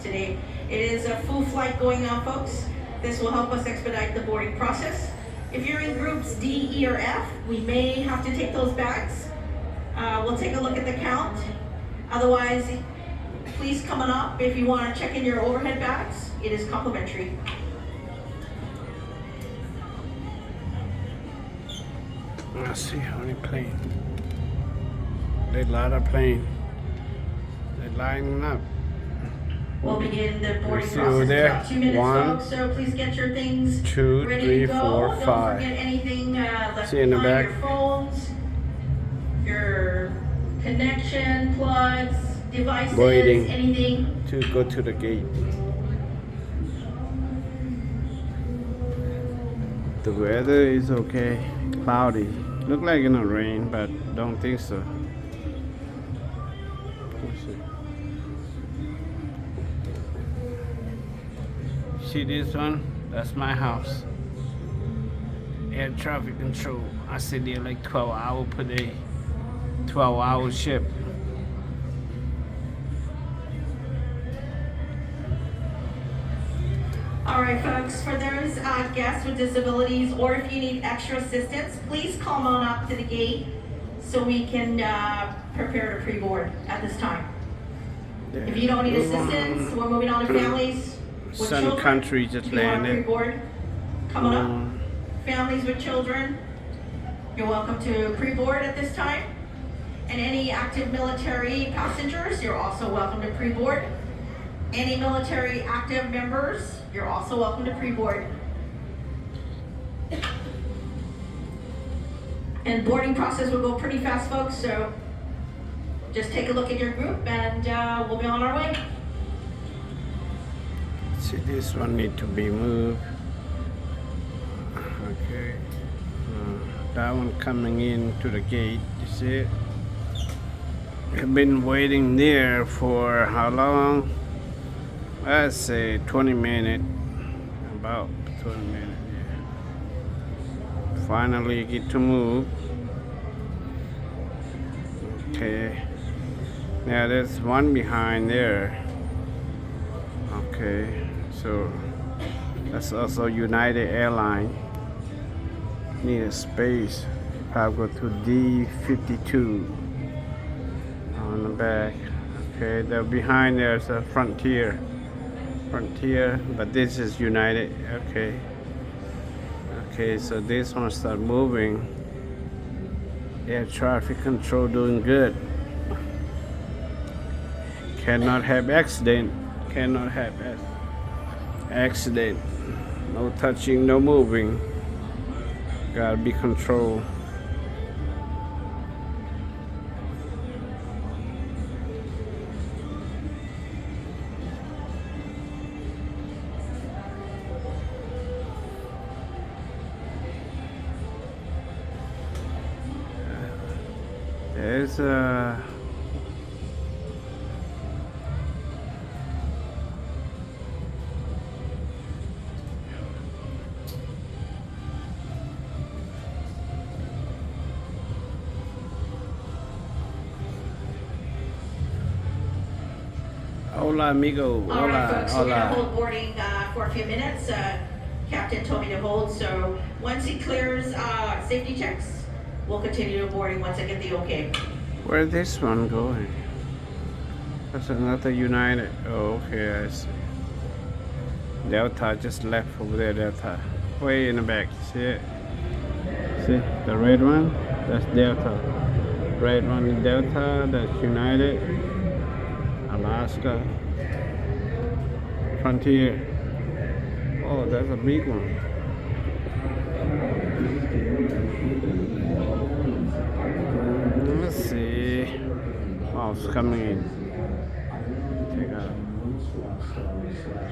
today. It is a full flight going on, folks. This will help us expedite the boarding process. If you're in groups D, E, or F, we may have to take those bags. We'll take a look at the count. Otherwise, please come on up if you want to check in your overhead bags. It is complimentary. Let's see how many planes. There's a lot of planes. They're lining up. We'll begin the boarding see process over in there. about 2 minutes, 1, folks. So please get your things 2, ready 3, to go. 4, Don't 5. forget anything left See in the behind. back. Your phones, your connection plugs, devices, Waiting. anything. To go to the gate. The weather is okay. Cloudy. Look like it's gonna rain, but don't think so. Let's see this one? That's my house. Air traffic control. I sit there like 12 hours per day. 12-hour shift. All right, folks, for those guests with disabilities, or if you need extra assistance, please come on up to the gate so we can prepare to pre-board at this time. If you don't need assistance, we're moving on to families with Sun children. Country just If you want to landed. pre-board, come on up. Families with children, you're welcome to pre-board at this time. And any active military passengers, you're also welcome to pre-board. Any military active members, you're also welcome to pre-board. And boarding process will go pretty fast, folks, so just take a look at your group and we'll be on our way. See, this one need to be moved. Okay. That one coming in to the gate, you see it? I've been waiting there for how long? Let's say 20 minutes. About 20 minutes, yeah. Finally get to move. Okay. Now there's one behind there. Okay, so that's also United Airlines. Need a space. I'll go to D52 on the back. Okay, the behind there's a Frontier, but this is United. Okay, so this one start moving. Air traffic control doing good. Cannot have accident. No touching, no moving. Gotta be controlled. There's a Hola, amigo. All right, folks, we're gonna Hola. hold boarding for a few minutes. Captain told me to hold, so once he clears safety checks, we'll continue to boarding once I get the okay. Where's this one going? That's another United. Oh, okay, I see. Delta just left over there, Delta. Way in the back, see it? See, the red one? That's Delta. Red one is Delta, that's United. Alaska. Frontier. Oh, that's a big one. Let's see. Oh, it's coming in. Take a